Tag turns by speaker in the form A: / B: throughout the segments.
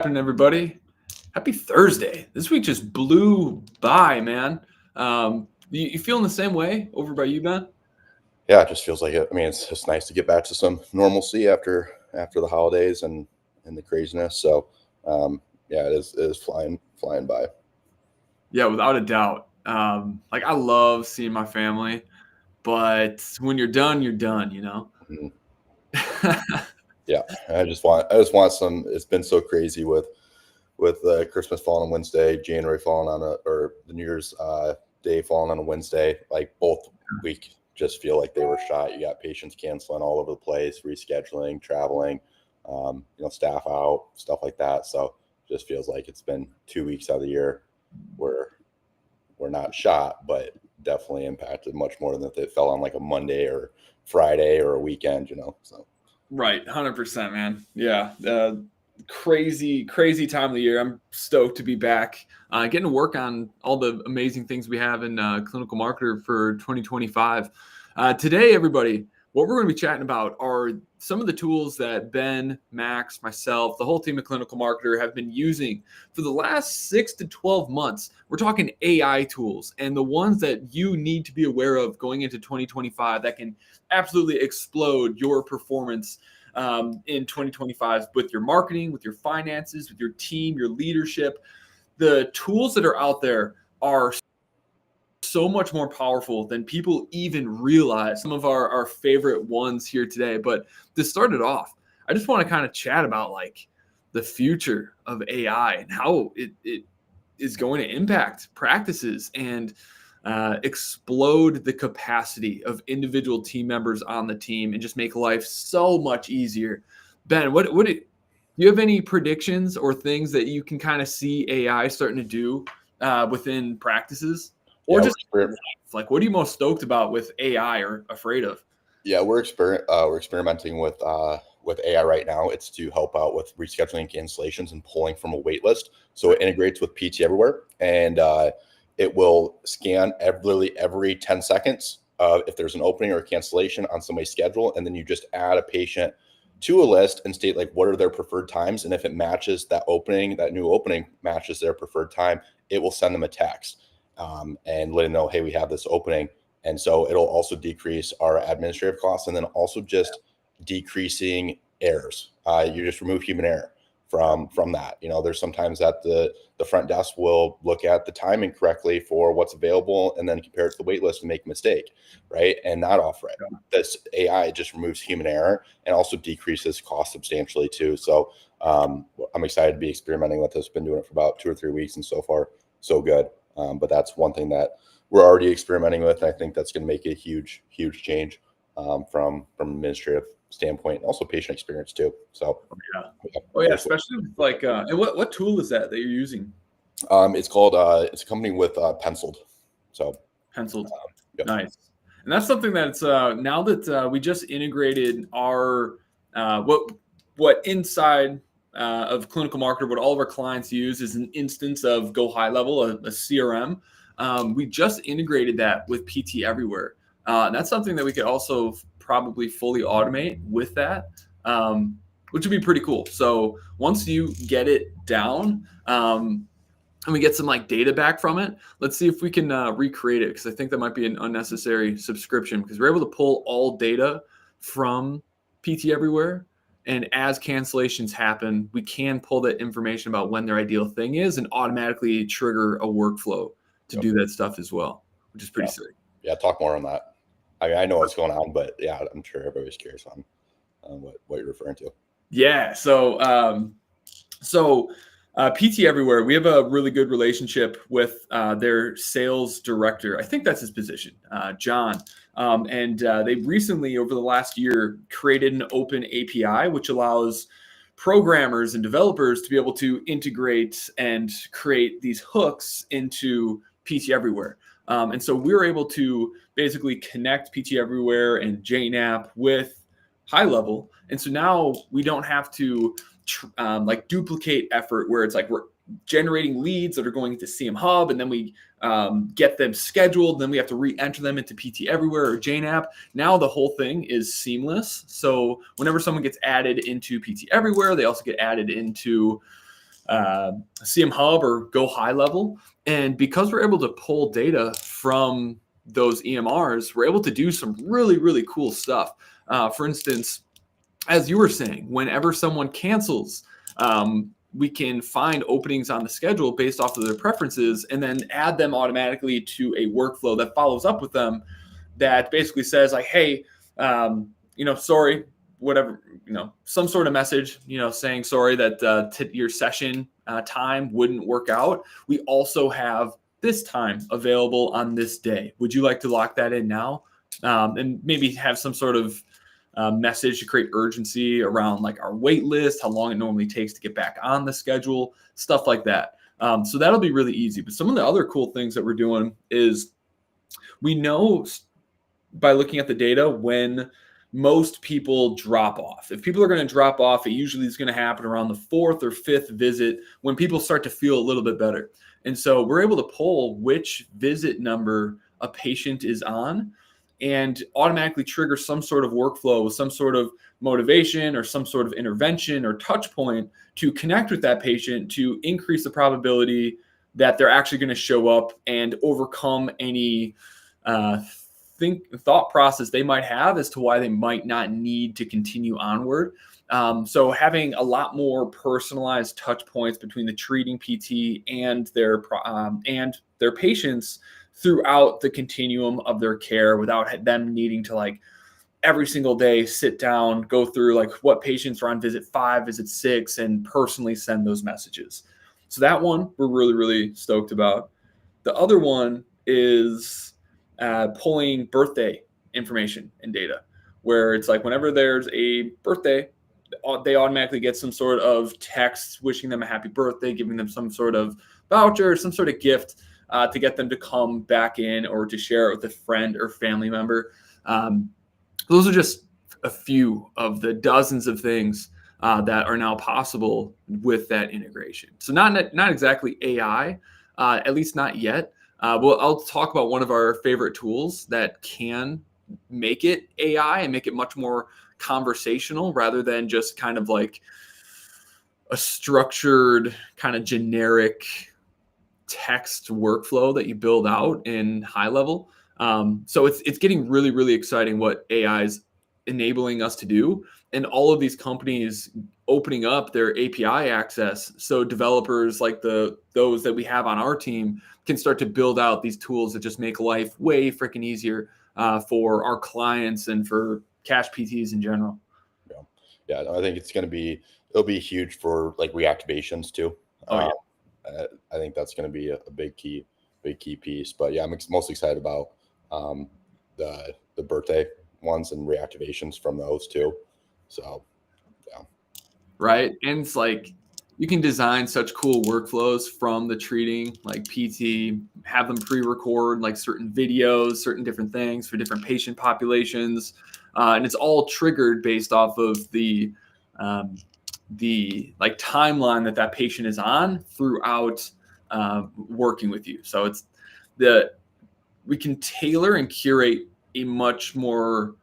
A: Happening, everybody? Happy Thursday. This week just blew by, man. You feeling the same way over by you, Ben?
B: Yeah, it just feels like it. I mean, it's just nice to get back to some normalcy after the holidays and the craziness. So, yeah, it is flying by.
A: Yeah, without a doubt. Like I love seeing my family, but when you're done, you're done, you know?
B: Mhm. Yeah, I just want some. It's been so crazy with Christmas falling on Wednesday, January falling on or the New Year's Day falling on a Wednesday. Like both week just feel like they were shot. You got patients canceling all over the place, rescheduling, traveling, staff out, stuff like that. So just feels like it's been 2 weeks out of the year where we're not shot, but definitely impacted much more than if it fell on like a Monday or Friday or a weekend. So
A: Right, 100%, man. Yeah, crazy, crazy time of the year. I'm stoked to be back, getting to work on all the amazing things we have in Clinical Marketer for 2025. Today, everybody, what we're going to be chatting about are some of the tools that Ben, Max, myself, the whole team of Clinical Marketer have been using for the last 6 to 12 months. We're talking AI tools and the ones that you need to be aware of going into 2025 that can absolutely explode your performance in 2025 with your marketing, with your finances, with your team, your leadership. The tools that are out there are so much more powerful than people even realize. Some of our favorite ones here today. But to start it off, I just want to kind of chat about like the future of AI and how it is going to impact practices and explode the capacity of individual team members on the team and just make life so much easier. Ben, what do you have any predictions or things that you can kind of see AI starting to do within practices, or
B: yeah,
A: just like what are you most stoked about with AI or afraid of?
B: we're experimenting with AI right now. It's to help out with rescheduling cancellations and pulling from a wait list. So it integrates with PT Everywhere, and it will scan literally every 10 seconds if there's an opening or a cancellation on somebody's schedule, and then you just add a patient to a list and state like what are their preferred times, and if it matches that new opening matches their preferred time, it will send them a text and let them know, hey, we have this opening. And so it'll also decrease our administrative costs, and then also just decreasing errors. You just remove human error from that. There's sometimes that the front desk will look at the timing correctly for what's available and then compare it to the wait list and make a mistake, right? And not offer it. This AI just removes human error and also decreases cost substantially too. So I'm excited to be experimenting with this. Been doing it for about 2 or 3 weeks, and so far so good. But that's one thing that we're already experimenting with. And I think that's going to make a huge change from administrative standpoint, and also patient experience too. So
A: Especially with like and what tool is that you're using?
B: it's called it's a company with Penciled. So
A: Penciled.
B: yep.
A: Nice. And that's something that's now that we just integrated our what inside of Clinical Marketer, what all of our clients use is an instance of Go High Level, a CRM. We just integrated that with PT Everywhere. And that's something that we could also probably fully automate with that, which would be pretty cool. So once you get it down, and we get some like data back from it, let's see if we can recreate it, because I think that might be an unnecessary subscription, because we're able to pull all data from PT Everywhere, and as cancellations happen, we can pull that information about when their ideal thing is and automatically trigger a workflow to do that stuff as well, which is pretty sick.
B: Yeah, talk more on that. I know what's going on, but yeah, I'm sure everybody's curious on what you're referring to.
A: Yeah, so PT Everywhere, we have a really good relationship with their sales director. I think that's his position, John. And they recently, over the last year, created an open API, which allows programmers and developers to be able to integrate and create these hooks into PT Everywhere. And so we were able to basically connect PT Everywhere and JNAP with High Level. And so now we don't have to like duplicate effort where it's like we're generating leads that are going to CM Hub, and then we get them scheduled, then we have to re-enter them into PT Everywhere or JNAP. Now the whole thing is seamless. So whenever someone gets added into PT Everywhere, they also get added into CM Hub or Go High Level. And because we're able to pull data from those EMRs, we're able to do some really, really cool stuff. For instance, as you were saying, whenever someone cancels, we can find openings on the schedule based off of their preferences and then add them automatically to a workflow that follows up with them that basically says like, hey, sorry, whatever, some sort of message, saying sorry that your session time wouldn't work out. We also have this time available on this day. Would you like to lock that in now? And maybe have some sort of message to create urgency around like our wait list, how long it normally takes to get back on the schedule, stuff like that. So that'll be really easy. But some of the other cool things that we're doing is we know by looking at the data when most people drop off. If people are going to drop off, it usually is going to happen around the 4th or 5th visit when people start to feel a little bit better. And so we're able to pull which visit number a patient is on and automatically trigger some sort of workflow with some sort of motivation or some sort of intervention or touch point to connect with that patient to increase the probability that they're actually going to show up and overcome any thought process they might have as to why they might not need to continue onward. So having a lot more personalized touch points between the treating PT and their patients throughout the continuum of their care without them needing to like every single day sit down, go through like what patients are on visit 5, visit 6, and personally send those messages. So that one we're really, really stoked about. The other one is pulling birthday information and data, where it's like whenever there's a birthday, they automatically get some sort of text wishing them a happy birthday, giving them some sort of voucher, some sort of gift to get them to come back in or to share it with a friend or family member. Those are just a few of the dozens of things that are now possible with that integration. So not exactly AI, at least not yet. I'll talk about one of our favorite tools that can make it AI and make it much more conversational rather than just kind of like a structured kind of generic text workflow that you build out in high level. So it's getting really, really exciting what AI is enabling us to do. And all of these companies opening up their API access so developers like those that we have on our team can start to build out these tools that just make life way freaking easier for our clients and for cash PTs in general.
B: Yeah, I think it'll be huge for like reactivations too. I think that's going to be a big key piece. But yeah, I'm most excited about the birthday ones and reactivations from those too. So yeah.
A: Right. And it's like you can design such cool workflows from the treating like PT, have them pre-record like certain videos, certain different things for different patient populations. And it's all triggered based off of the like timeline that patient is on throughout working with you. So we can tailor and curate a much more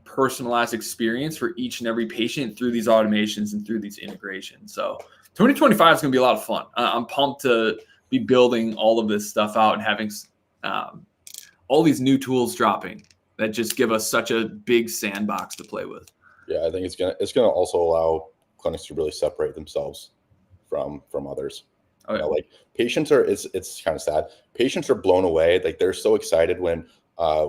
A: personalized experience for each and every patient through these automations and through these integrations. So 2025 is going to be a lot of fun. I'm pumped to be building all of this stuff out and having all these new tools dropping that just give us such a big sandbox to play with.
B: Yeah, I think it's gonna also allow clinics to really separate themselves from others.
A: Oh, yeah.
B: Like patients are, it's kind of sad. Patients are blown away. Like they're so excited when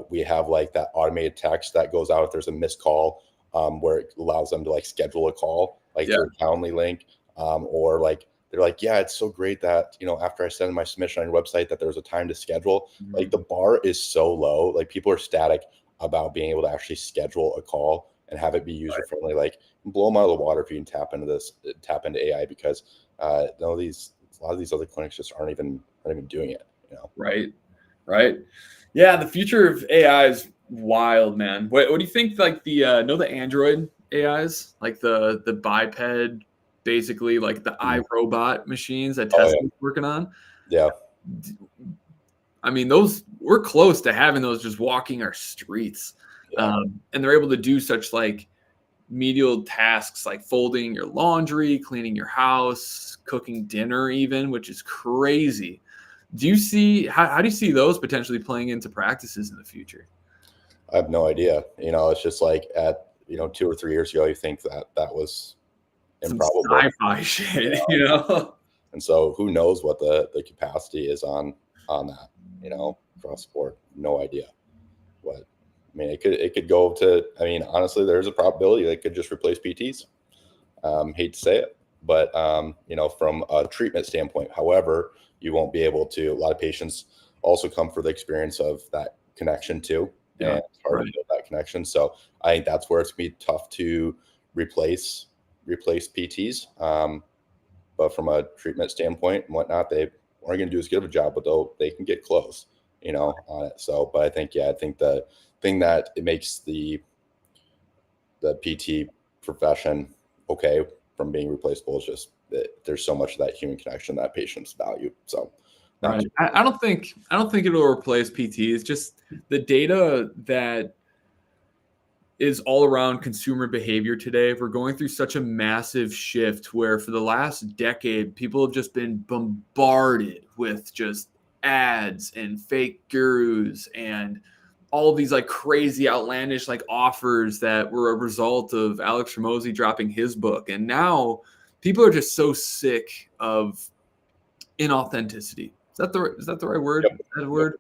B: we have like that automated text that goes out if there's a missed call, where it allows them to like schedule a call, like through a Calendly link, or like they're like, yeah, it's so great that after I send my submission on your website that there's a time to schedule. Mm-hmm. Like the bar is so low. Like people are static about being able to actually schedule a call and have it be user friendly. Like blow them out of the water if you can tap into AI, because a lot of these other clinics just aren't even doing it.
A: Right. Yeah, the future of AI is wild, man. What do you think? Like the Android AIs, like the biped, basically like the iRobot machines that Tesla's working on.
B: Yeah.
A: I mean, we're close to having those just walking our streets. Yeah. And they're able to do such like medial tasks like folding your laundry, cleaning your house, cooking dinner even, which is crazy. Do you see how do you see those potentially playing into practices in the future?
B: I have no idea. It's just like at 2 or 3 years ago, you think that that was
A: Some
B: improbable.
A: sci-fi shit, you know?
B: And so who knows what the capacity is on that, across the board. No idea. What I mean, it could go to, I mean, honestly, there's a probability they could just replace PTs. Hate to say it, but from a treatment standpoint, however, you won't be able to. A lot of patients also come for the experience of that connection too,
A: Yeah,
B: and it's hard
A: right.
B: to build that connection. So I think that's where it's gonna be tough to replace PTs. But from a treatment standpoint and whatnot, they aren't going to do as good of a job, but they can get close, on it. So, but I think the thing that it makes the PT profession okay from being replaceable is just that there's so much of that human connection that patients value. So, not
A: Right. I don't think it'll replace PT. It's just the data that is all around consumer behavior today. We're going through such a massive shift where for the last decade, people have just been bombarded with just ads and fake gurus and all of these like crazy outlandish like offers that were a result of Alex Ramosi dropping his book. And now people are just so sick of inauthenticity. Is that the right word?
B: Yep.
A: Is that a word?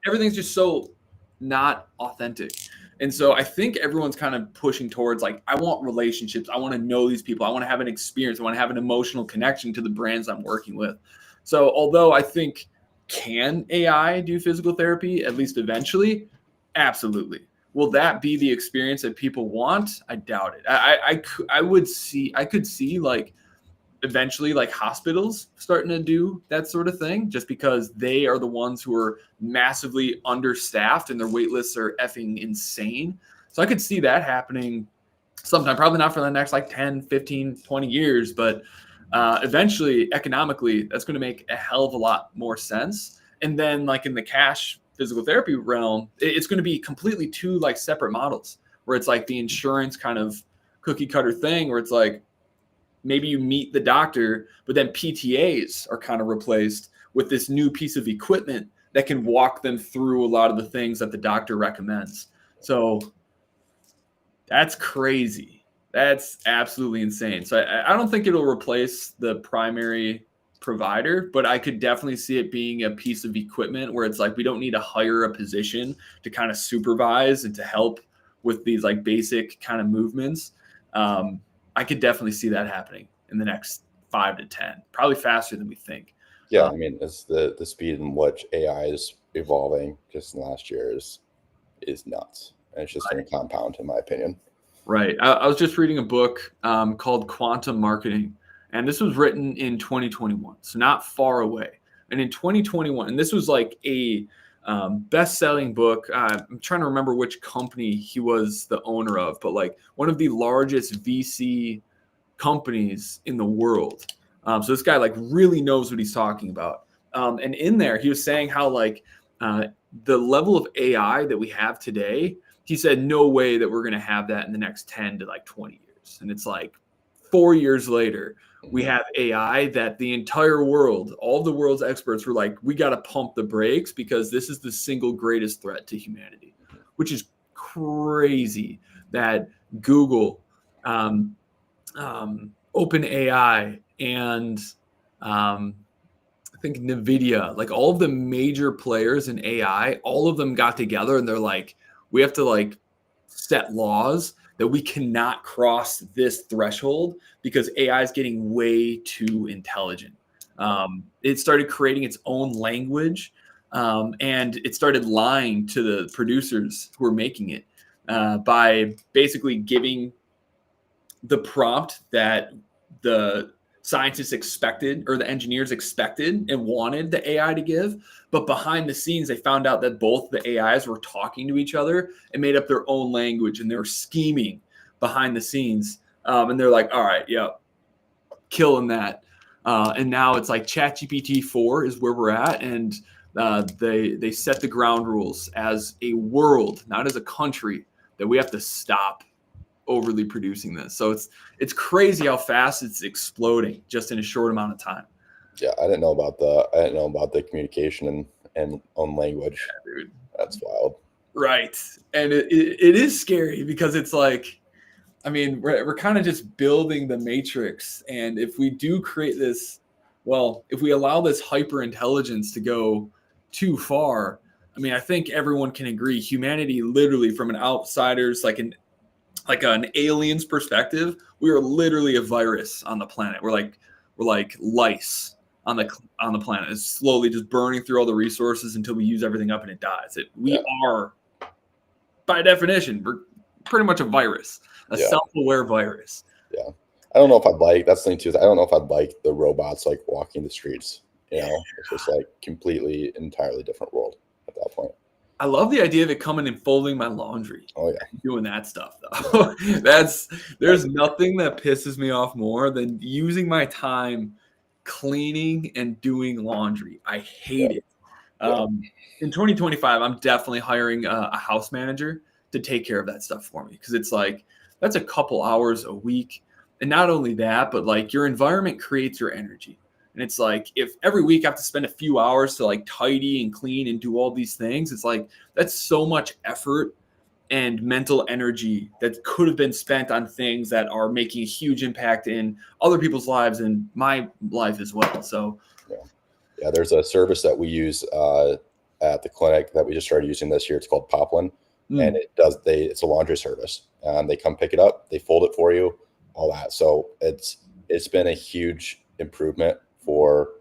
A: Everything's just so not authentic. And so I think everyone's kind of pushing towards like, I want relationships. I want to know these people. I want to have an experience. I want to have an emotional connection to the brands I'm working with. So although I think, can AI do physical therapy at least eventually? Absolutely. Will that be the experience that people want? I doubt it. I could see like eventually like hospitals starting to do that sort of thing just because they are the ones who are massively understaffed and their wait lists are effing insane. So I could see that happening sometime, probably not for the next like 10, 15, 20 years, but eventually economically that's going to make a hell of a lot more sense. And then like in the cash physical therapy realm, it's going to be completely two like separate models where it's like the insurance kind of cookie cutter thing where it's like, maybe you meet the doctor, but then PTAs are kind of replaced with this new piece of equipment that can walk them through a lot of the things that the doctor recommends. So that's crazy. That's absolutely insane. So I don't think it'll replace the primary provider, but I could definitely see it being a piece of equipment where it's like we don't need to hire a position to kind of supervise and to help with these like basic kind of movements. I could definitely see that happening in the next 5 to 10, probably faster than we think.
B: Yeah, I mean, it's the speed in which AI is evolving just in the last year is nuts, and it's just going to compound, in my opinion.
A: Right. I was just reading a book called Quantum Marketing, and this was written in 2021, so not far away. And in 2021, and this was like a best-selling book. I'm trying to remember which company he was the owner of, but like one of the largest VC companies in the world. So this guy like really knows what he's talking about. And in there, he was saying how like the level of AI that we have today, he said, no way that we're going to have that in the next 10 to like 20 years. And it's like 4 years later, we have AI that the entire world, all the world's experts were like, we got to pump the brakes because this is the single greatest threat to humanity, which is crazy that Google, OpenAI, and I think NVIDIA, like all of the major players in AI, all of them got together and they're like, we have to like set laws that we cannot cross this threshold because AI is getting way too intelligent. It started creating its own language, and it started lying to the producers who were making it by basically giving the prompt that the scientists expected or the engineers expected and wanted the AI to give. But behind the scenes, they found out that both the AIs were talking to each other and made up their own language, and they were scheming behind the scenes. And they're like, all right, yeah, killing that. And now it's like ChatGPT 4 is where we're at. And they set the ground rules as a world, not as a country, that we have to stop overly producing this. So it's crazy how fast it's exploding just in a short amount of time.
B: Yeah, I didn't know about the communication and own language.
A: Yeah, dude.
B: That's wild.
A: Right. And it is scary because it's like, I mean, we're kind of just building the matrix. And if we do create this, well, if we allow this hyper intelligence to go too far, I mean, I think everyone can agree humanity literally from an outsider's like an alien's perspective, we are literally a virus on the planet. We're like lice on the planet. It's slowly just burning through all the resources until we use everything up and it dies. We are, by definition, we're pretty much a virus, a self-aware virus.
B: Yeah. I don't know if I'd like, that's the thing too, is I don't know if I'd like the robots like walking the streets. You know, it's just like completely, entirely different world at that point.
A: I love the idea of it coming and folding my laundry.
B: Oh yeah.
A: Doing that stuff though. There's nothing that pisses me off more than using my time cleaning and doing laundry. I hate it. In 2025, I'm definitely hiring a house manager to take care of that stuff for me because it's like that's a couple hours a week. And not only that, but like your environment creates your energy. And it's like if every week I have to spend a few hours to like tidy and clean and do all these things, it's like that's so much effort and mental energy that could have been spent on things that are making a huge impact in other people's lives and my life as well. So
B: yeah, there's a service that we use at the clinic that we just started using this year. It's called Poplin, and it's a laundry service. They come pick it up, they fold it for you, all that. So it's been a huge improvement for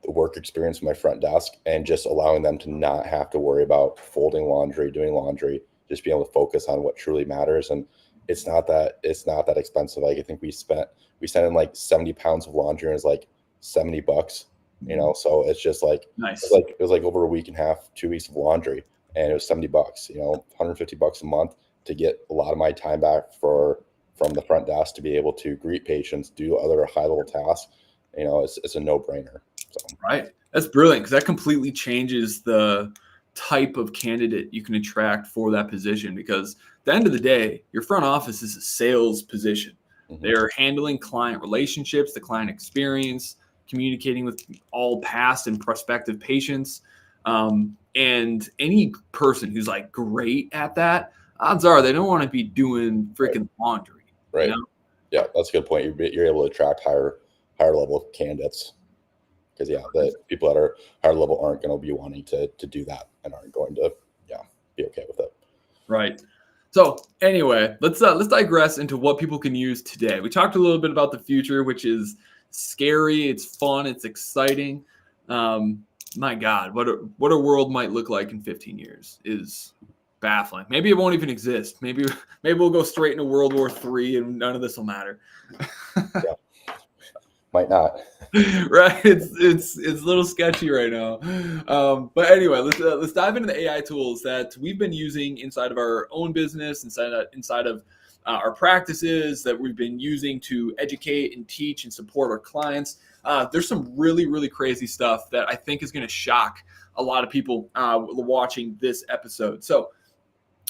B: the work experience of my front desk and just allowing them to not have to worry about folding laundry, doing laundry, just being able to focus on what truly matters. And it's not that expensive. Like I think we sent in like 70 pounds of laundry and it's like $70, you know? So it's just like,
A: nice.
B: It was like over a week and a half, 2 weeks of laundry, and it was $70, you know, $150 a month to get a lot of my time back from the front desk to be able to greet patients, do other high level tasks. You know, it's a no-brainer. So.
A: Right. That's brilliant because that completely changes the type of candidate you can attract for that position because at the end of the day, your front office is a sales position. Mm-hmm. They're handling client relationships, the client experience, communicating with all past and prospective patients. And any person who's like great at that, odds are they don't want to be doing freaking laundry.
B: Right.
A: You know?
B: Yeah, that's a good point. You're able to attract higher level candidates because the people that are higher level aren't going to be wanting to do that and aren't going to be okay with it.
A: Right. So anyway, let's digress into what people can use today. We talked a little bit about the future, which is scary. It's fun. It's exciting. My God, what a world might look like in 15 years is baffling. Maybe it won't even exist. Maybe we'll go straight into World War III and none of this will matter.
B: Yeah. Might not.
A: Right. It's a little sketchy right now. But anyway, let's dive into the AI tools that we've been using inside of our own business, inside of our practices that we've been using to educate and teach and support our clients. There's some really, really crazy stuff that I think is going to shock a lot of people watching this episode. So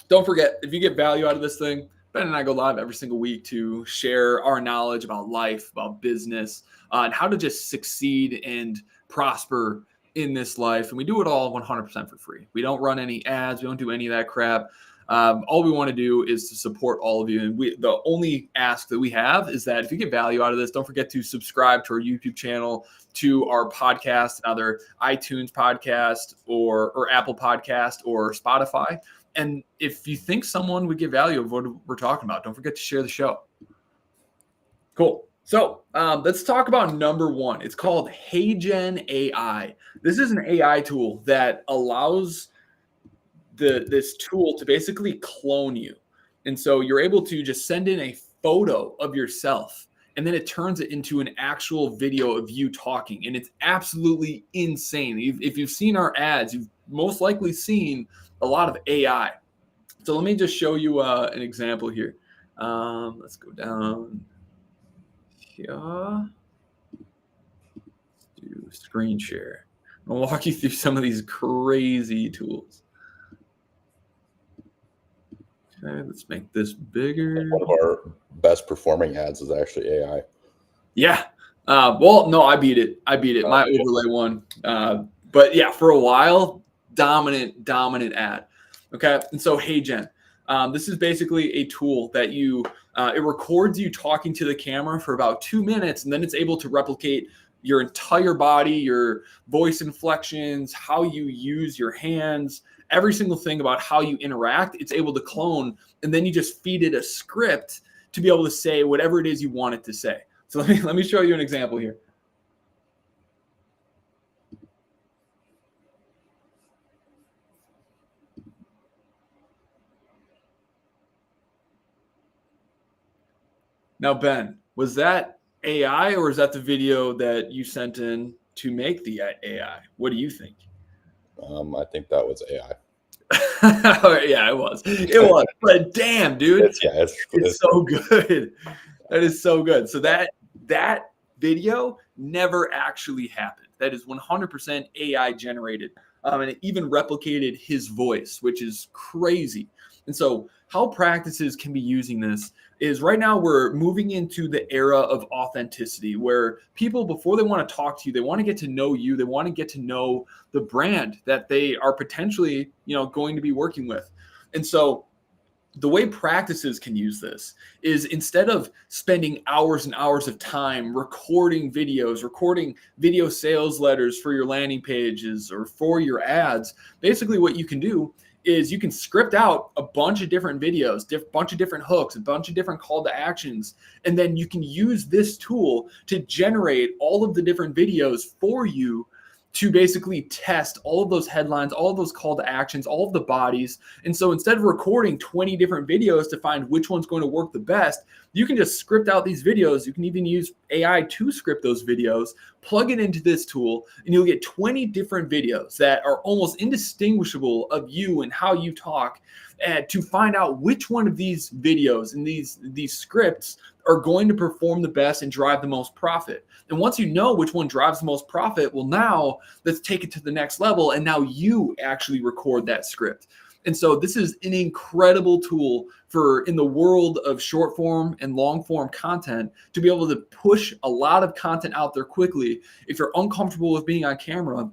A: don't forget, if you get value out of this thing, Ben and I go live every single week to share our knowledge about life, about business, and how to just succeed and prosper in this life. And we do it all 100% for free. We don't run any ads. We don't do any of that crap. All we want to do is to support all of you. And the only ask that we have is that if you get value out of this, don't forget to subscribe to our YouTube channel, to our podcast, either iTunes podcast or Apple podcast or Spotify. And if you think someone would get value of what we're talking about, don't forget to share the show. Cool. So let's talk about number one. It's called HeyGen AI. This is an AI tool that allows this tool to basically clone you. And so you're able to just send in a photo of yourself, and then it turns it into an actual video of you talking. And it's absolutely insane. If you've seen our ads, you've most likely seen a lot of AI. So let me just show you an example here. Let's go down here. Let's do screen share. I'll walk you through some of these crazy tools. Okay, let's make this bigger.
B: One of our best performing ads is actually AI.
A: Yeah. Well, no, I beat it. My overlay one. But yeah, for a while, dominant ad. Okay. And so, HeyGen, this is basically a tool that it records you talking to the camera for about 2 minutes, and then it's able to replicate your entire body, your voice inflections, how you use your hands, every single thing about how you interact. It's able to clone, and then you just feed it a script to be able to say whatever it is you want it to say. So let me show you an example here. Now, Ben, was that AI or is that the video that you sent in to make the AI? What do you think?
B: I think that was AI.
A: Yeah, it was. It was. But damn, dude, it's so good. That is so good. So that video never actually happened. That is 100% AI generated. And it even replicated his voice, which is crazy. And so how practices can be using this is right now we're moving into the era of authenticity where people, before they want to talk to you, they want to get to know you. They want to get to know the brand that they are potentially, going to be working with. And so the way practices can use this is instead of spending hours and hours of time recording video sales letters for your landing pages or for your ads, basically what you can do is you can script out a bunch of different videos, bunch of different hooks, a bunch of different call to actions, and then you can use this tool to generate all of the different videos for you to basically test all of those headlines, all of those call to actions, all of the bodies. And so instead of recording 20 different videos to find which one's going to work the best, you can just script out these videos. You can even use AI to script those videos, plug it into this tool, and you'll get 20 different videos that are almost indistinguishable of you and how you talk, to find out which one of these videos and these scripts are going to perform the best and drive the most profit. And once you know which one drives the most profit, well, now let's take it to the next level. And now you actually record that script. And so this is an incredible tool for in the world of short form and long form content to be able to push a lot of content out there quickly. If you're uncomfortable with being on camera,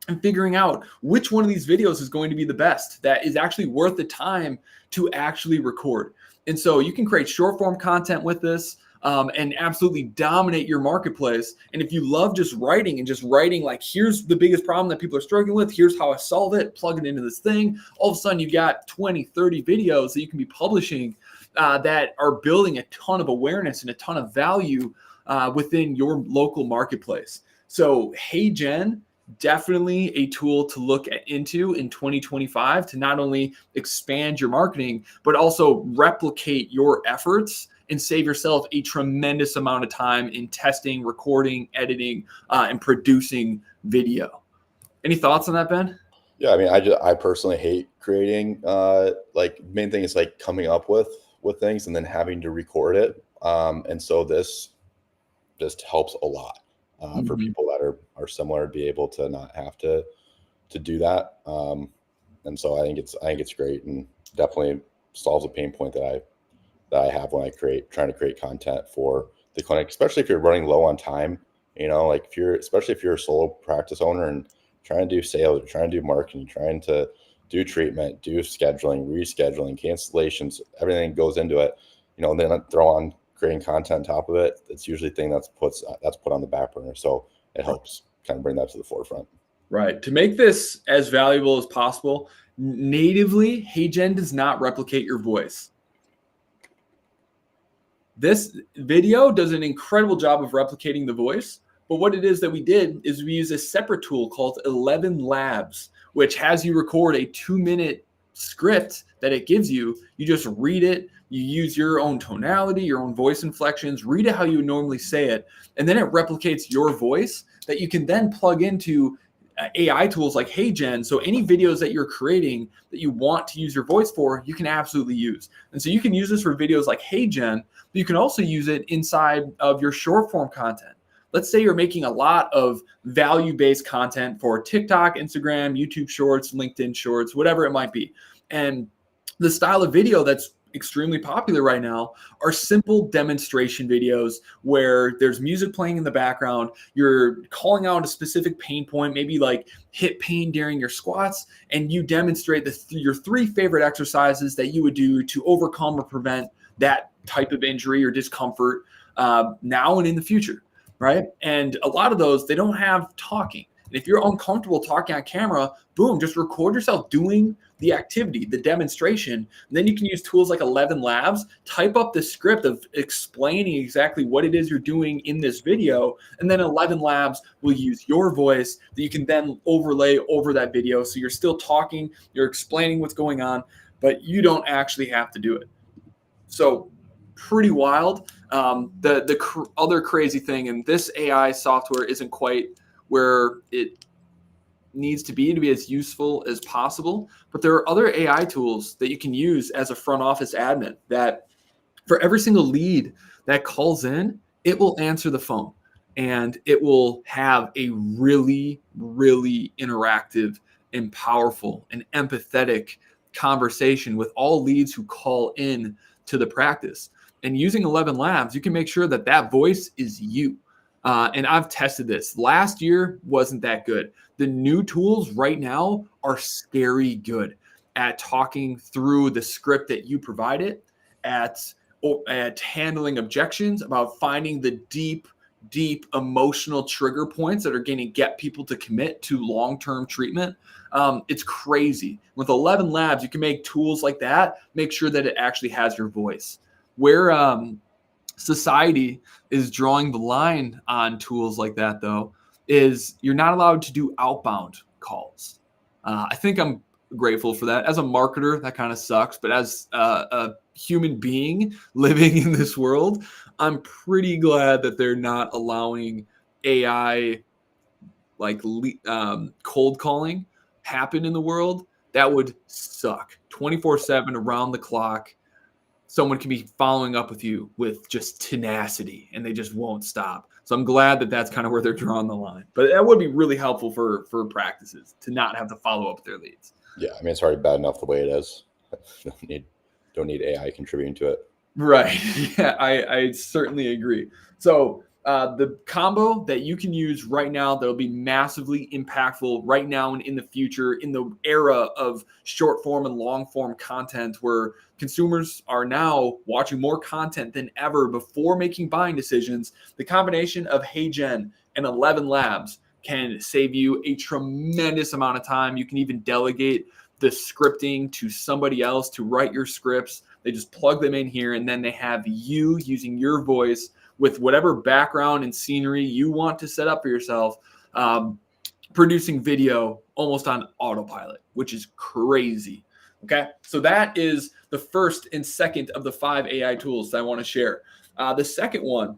A: and figuring out which one of these videos is going to be the best, that is actually worth the time to actually record. And so you can create short form content with this, and absolutely dominate your marketplace. And if you love just writing like, here's the biggest problem that people are struggling with, here's how I solve it, plug it into this thing, all of a sudden you've got 20, 30 videos that you can be publishing that are building a ton of awareness and a ton of value within your local marketplace. So HeyGen, definitely a tool to look into in 2025 to not only expand your marketing, but also replicate your efforts and save yourself a tremendous amount of time in testing, recording, editing, and producing video. Any thoughts on that, Ben?
B: Yeah, I mean, I personally hate creating. Main thing is like coming up with things and then having to record it. And so this just helps a lot. For people that are similar, to be able to not have to do that. And so I think it's great and definitely solves a pain point that I have when trying to create content for the clinic, especially if you're running low on time. Like especially if you're a solo practice owner and trying to do sales, or trying to do marketing, trying to do treatment, do scheduling, rescheduling, cancellations, everything goes into it. Then throw on creating content on top of it. It's usually a thing that's put on the back burner. So it helps kind of bring that to the forefront.
A: Right. To make this as valuable as possible, natively, HeyGen does not replicate your voice. This video does an incredible job of replicating the voice, but what it is that we did is we use a separate tool called 11 Labs, which has you record a 2-minute script that it gives you. You just read it. You use your own tonality, your own voice inflections, read it how you would normally say it, and then it replicates your voice that you can then plug into AI tools like HeyGen. So any videos that you're creating that you want to use your voice for, you can absolutely use. And so you can use this for videos like HeyGen, but you can also use it inside of your short form content. Let's say you're making a lot of value-based content for TikTok, Instagram, YouTube Shorts, LinkedIn Shorts, whatever it might be. And the style of video that's extremely popular right now are simple demonstration videos where there's music playing in the background. You're calling out a specific pain point, maybe like hip pain during your squats, and you demonstrate your 3 favorite exercises that you would do to overcome or prevent that type of injury or discomfort now and in the future, right? And a lot of those, they don't have talking. And if you're uncomfortable talking on camera, boom, just record yourself doing the activity, the demonstration. And then you can use tools like 11 Labs, type up the script of explaining exactly what it is you're doing in this video. And then 11 Labs will use your voice that you can then overlay over that video. So you're still talking, you're explaining what's going on, but you don't actually have to do it. So pretty wild. The other crazy thing, and this AI software isn't quite where it needs to be as useful as possible. But there are other AI tools that you can use as a front office admin that for every single lead that calls in, it will answer the phone and it will have a really, really interactive and powerful and empathetic conversation with all leads who call in to the practice. And using 11 Labs, you can make sure that that voice is you. And I've tested this. Last year wasn't that good. The new tools right now are scary good at talking through the script that you provided, at handling objections, about finding the deep emotional trigger points that are going to get people to commit to long-term treatment. It's crazy. With 11 Labs, you can make tools like that, make sure that it actually has your voice. Where society is drawing the line on tools like that, though, is you're not allowed to do outbound calls. I think I'm grateful for that. As a marketer, that kind of sucks. But as a human being living in this world, I'm pretty glad that they're not allowing AI like cold calling happen in the world. That would suck. 24/7 around the clock. Someone can be following up with you with just tenacity and they just won't stop. So I'm glad that that's kind of where they're drawing the line. But that would be really helpful for practices to not have to follow up with their leads.
B: Yeah, I mean, it's already bad enough the way it is. Don't need AI contributing to it.
A: Right. Yeah, I certainly agree. So the combo that you can use right now that'll be massively impactful right now and in the future in the era of short form and long form content where consumers are now watching more content than ever before making buying decisions, the combination of HeyGen and 11 Labs can save you a tremendous amount of time. You can even delegate the scripting to somebody else to write your scripts. They just plug them in here and then they have you using your voice with whatever background and scenery you want to set up for yourself, producing video almost on autopilot, which is crazy. Okay, so that is the first and second of the 5 AI tools that I want to share. The second one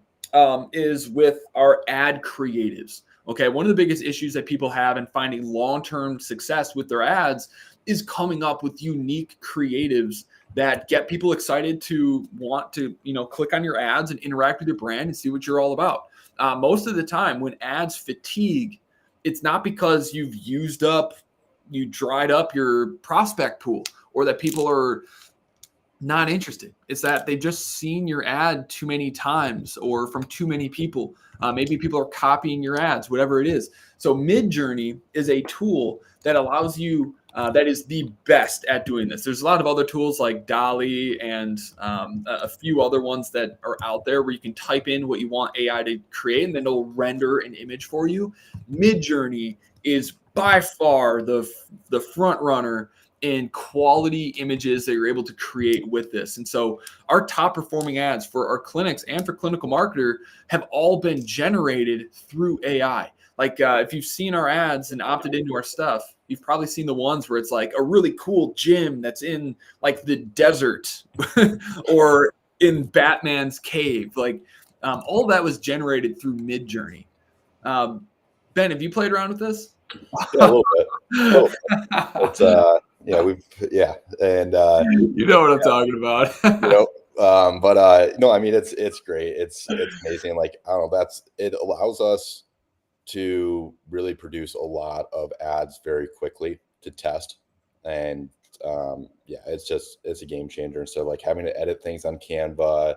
A: is with our ad creatives. Okay, one of the biggest issues that people have in finding long-term success with their ads is coming up with unique creatives that get people excited to want to, click on your ads and interact with your brand and see what you're all about. Most of the time when ads fatigue, it's not because you dried up your prospect pool or that people are not interested. It's that they've just seen your ad too many times or from too many people. Maybe people are copying your ads, whatever it is. So Midjourney is a tool that allows you that is the best at doing this. There's a lot of other tools like DALL-E and a few other ones that are out there where you can type in what you want AI to create and then it'll render an image for you. Midjourney is by far the front runner in quality images that you're able to create with this. And so our top performing ads for our clinics and for Clinical Marketer have all been generated through AI. Like if you've seen our ads and opted into our stuff, you've probably seen the ones where it's like a really cool gym that's in like the desert or in Batman's cave. Like all of that was generated through Midjourney. Ben, have you played around with this?
B: Yeah, a little bit. It's and
A: you know what I'm talking about.
B: No, I mean it's great. It's amazing. Like I don't know, it allows us to really produce a lot of ads very quickly to test, and yeah, it's a game changer. Instead of like having to edit things on Canva,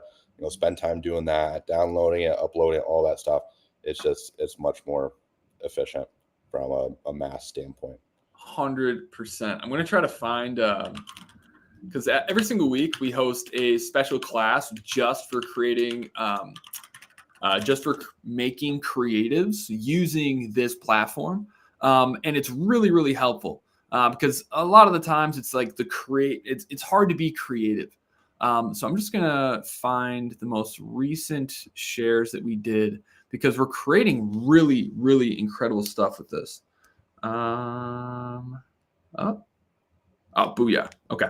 B: spend time doing that, downloading it, uploading it, all that stuff. It's much more efficient from a mass standpoint.
A: 100%. I'm going to try to find, because every single week we host a special class just for creating, just for making creatives using this platform. And it's really, really helpful because a lot of the times it's like it's hard to be creative. So I'm just going to find the most recent shares that we did because we're creating really, really incredible stuff with this. Oh, booyah. Okay.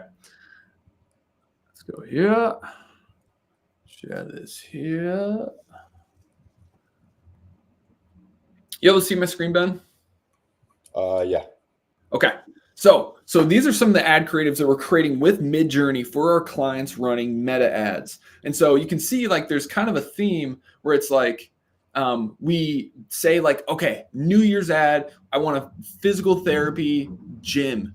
A: Let's go here. Share this here. You able to see my screen, Ben?
B: Yeah.
A: Okay. So these are some of the ad creatives that we're creating with Midjourney for our clients running meta ads. And so you can see like there's kind of a theme where it's like we say like, okay, New Year's ad, I want a physical therapy gym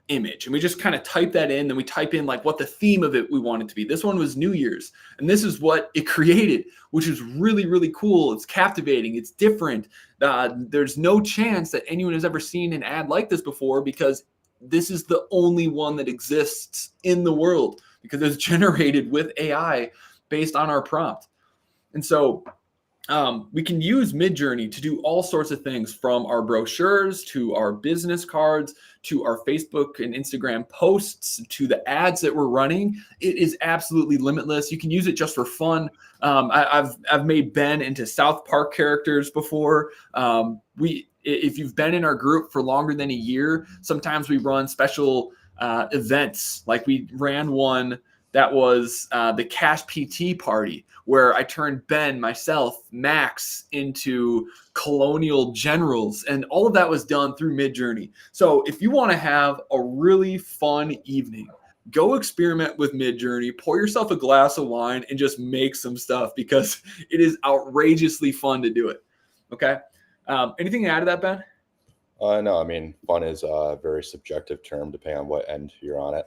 A: image. And we just kind of type that in. Then we type in like what the theme of it we want it to be. This one was New Year's. And this is what it created, which is really, really cool. It's captivating. It's different. There's no chance that anyone has ever seen an ad like this before because this is the only one that exists in the world because it's generated with AI based on our prompt. And so we can use Midjourney to do all sorts of things from our brochures to our business cards to our Facebook and Instagram posts to the ads that we're running. It is absolutely limitless. You can use it just for fun. I've made Ben into South Park characters before. If you've been in our group for longer than a year, sometimes we run special events. Like we ran one that was the Cash PT party, where I turned Ben, myself, Max into colonial generals. And all of that was done through Midjourney. So if you want to have a really fun evening, go experiment with Midjourney, pour yourself a glass of wine and just make some stuff because it is outrageously fun to do it. Okay. Anything to add to that, Ben?
B: No, I mean, fun is a very subjective term depending on what end you're on it.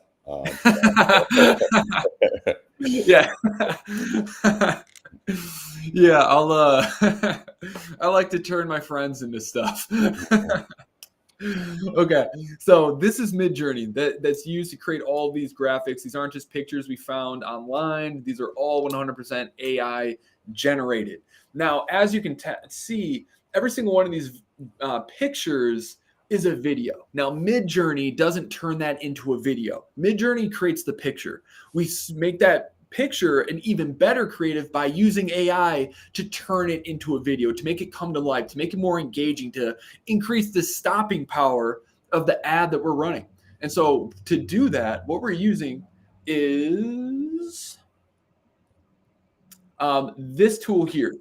A: Yeah. Yeah, I like to turn my friends into stuff. Okay, so this is Midjourney that's used to create all these graphics. These aren't just pictures we found online. These are all 100% AI generated. Now, as you can see, every single one of these pictures is a video. Now, Midjourney doesn't turn that into a video. Midjourney creates the picture. We make that picture an even better creative by using AI to turn it into a video, to make it come to life, to make it more engaging, to increase the stopping power of the ad that we're running. And so to do that, what we're using is this tool here.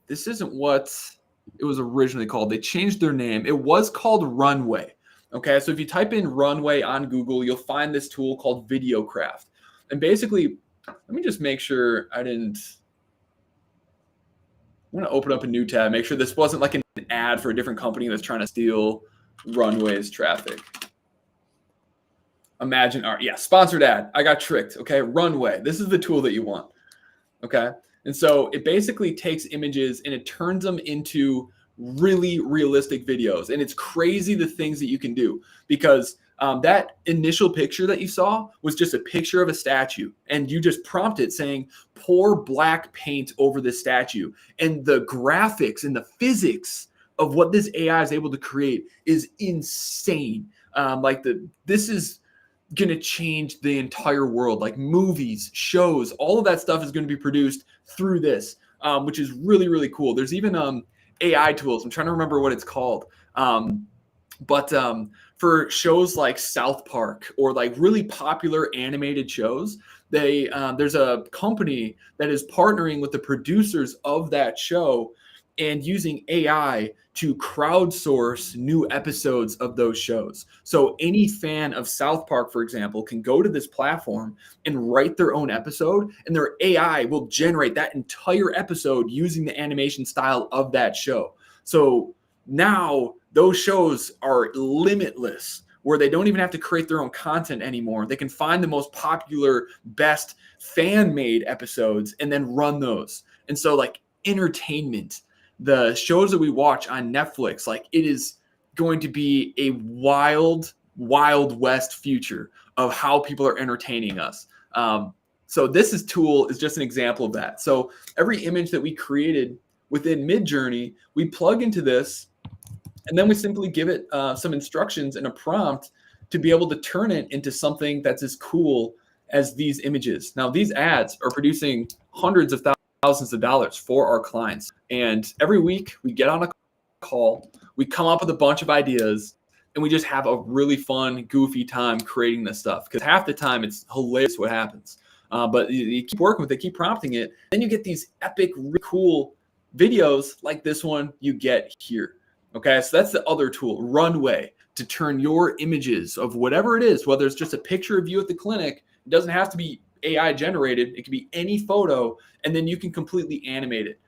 A: This isn't what it was originally called. They changed their name. It was called Runway. Okay, so if you type in Runway on Google, you'll find this tool called Videocraft. And basically, let me just make sure I'm going to open up a new tab, make sure this wasn't like an ad for a different company that's trying to steal Runway's traffic. Imagine art. Yeah, sponsored ad. I got tricked. Okay, Runway. This is the tool that you want. Okay. And so it basically takes images and it turns them into really realistic videos. And it's crazy the things that you can do because that initial picture that you saw was just a picture of a statue. And you just prompted saying, pour black paint over this statue. And the graphics and the physics of what this AI is able to create is insane. This is going to change the entire world, like movies, shows, all of that stuff is going to be produced through this, which is really, really cool. There's even AI tools. I'm trying to remember what it's called. But for shows like South Park or like really popular animated shows, there's a company that is partnering with the producers of that show and using AI to crowdsource new episodes of those shows. So any fan of South Park, for example, can go to this platform and write their own episode, and their AI will generate that entire episode using the animation style of that show. So now those shows are limitless where they don't even have to create their own content anymore. They can find the most popular, best fan-made episodes and then run those. And so like entertainment, the shows that we watch on Netflix, like it is going to be a wild west future of how people are entertaining us. So this tool is just an example of that. So every image that we created within Midjourney, we plug into this, and then we simply give it some instructions and a prompt to be able to turn it into something that's as cool as these images. Now, these ads are producing hundreds of thousands of dollars for our clients. And every week we get on a call, we come up with a bunch of ideas, and we just have a really fun, goofy time creating this stuff. Because half the time it's hilarious what happens. But you keep working with it, keep prompting it, then you get these epic, really cool videos like this one you get here. Okay, so that's the other tool, Runway, to turn your images of whatever it is, whether it's just a picture of you at the clinic, it doesn't have to be AI generated, it can be any photo, and then you can completely animate it.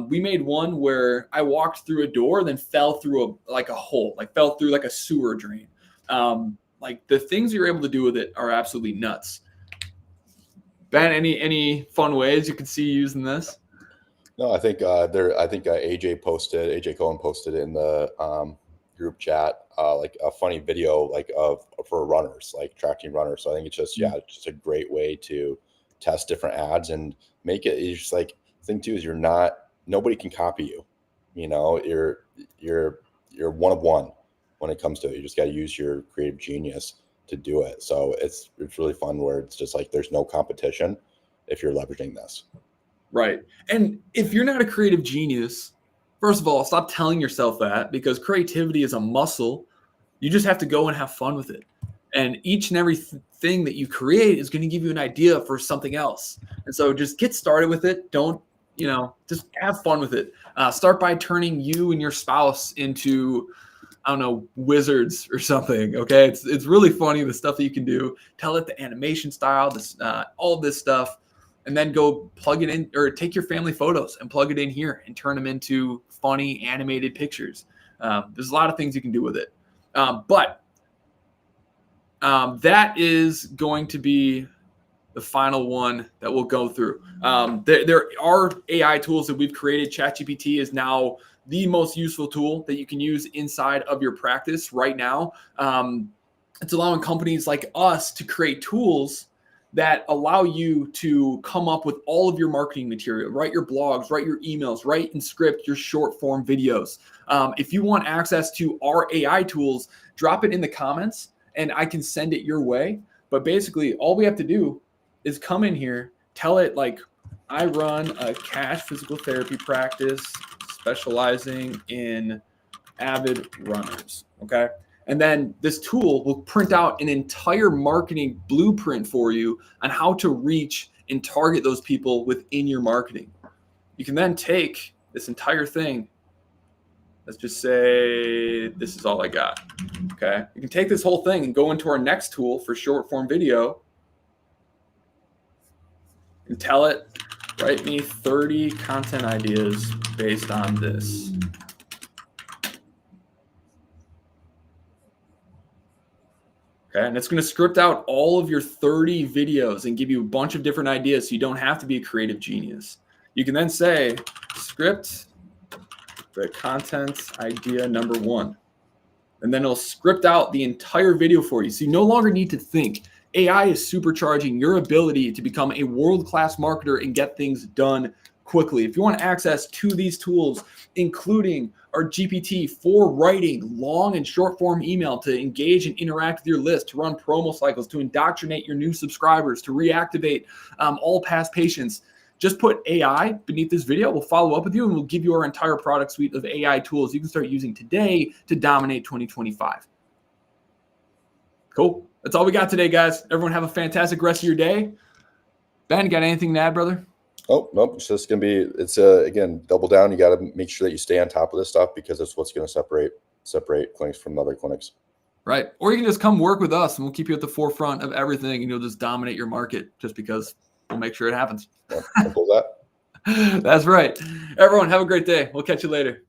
A: We made one where I walked through a door, then fell through a hole, like fell through like a sewer drain. Like the things you're able to do with it are absolutely nuts. Ben, any fun ways you could see using this?
B: No, I think AJ Cohen posted in the group chat like a funny video like for runners, like tracking runners. So I think it's just it's just a great way to test different ads and make it. It's just like the thing too is nobody can copy you. You know, you're one of one when it comes to it. You just got to use your creative genius to do it. So it's really fun where it's just like there's no competition if you're leveraging this.
A: Right. And if you're not a creative genius, first of all, stop telling yourself that, because creativity is a muscle. You just have to go and have fun with it. And each and every thing that you create is going to give you an idea for something else. And so just get started with it. Don't, just have fun with it. Start by turning you and your spouse into, I don't know, wizards or something. Okay. It's really funny, the stuff that you can do. Tell it the animation style, all of this stuff. And then go plug it in, or take your family photos and plug it in here and turn them into funny animated pictures. There's a lot of things you can do with it. But that is going to be the final one that we'll go through. There are AI tools that we've created. ChatGPT is now the most useful tool that you can use inside of your practice right now. It's allowing companies like us to create tools that allow you to come up with all of your marketing material, write your blogs, write your emails, write and script your short form videos. If you want access to our AI tools, drop it in the comments and I can send it your way. But basically all we have to do is come in here, tell it like, I run a cash physical therapy practice specializing in avid runners. Okay. And then this tool will print out an entire marketing blueprint for you on how to reach and target those people within your marketing. You can then take this entire thing. Let's just say this is all I got. Okay. You can take this whole thing and go into our next tool for short form video and tell it, write me 30 content ideas based on this. Okay, and it's going to script out all of your 30 videos and give you a bunch of different ideas so you don't have to be a creative genius. You can then say, script the content idea number 1. And then it'll script out the entire video for you. So you no longer need to think. AI is supercharging your ability to become a world-class marketer and get things done quickly. If you want access to these tools, including our GPT for writing long and short form email to engage and interact with your list, to run promo cycles, to indoctrinate your new subscribers, to reactivate all past patients, just put AI beneath this video. We'll follow up with you and we'll give you our entire product suite of AI tools you can start using today to dominate 2025. Cool. That's all we got today, guys. Everyone have a fantastic rest of your day. Ben, got anything to add, brother?
B: Oh, nope. It's just going to be, again, double down. You got to make sure that you stay on top of this stuff because that's what's going to separate clinics from other clinics.
A: Right. Or you can just come work with us and we'll keep you at the forefront of everything and you'll just dominate your market just because we'll make sure it happens.
B: Yeah, simple as that.
A: That's right. Everyone have a great day. We'll catch you later.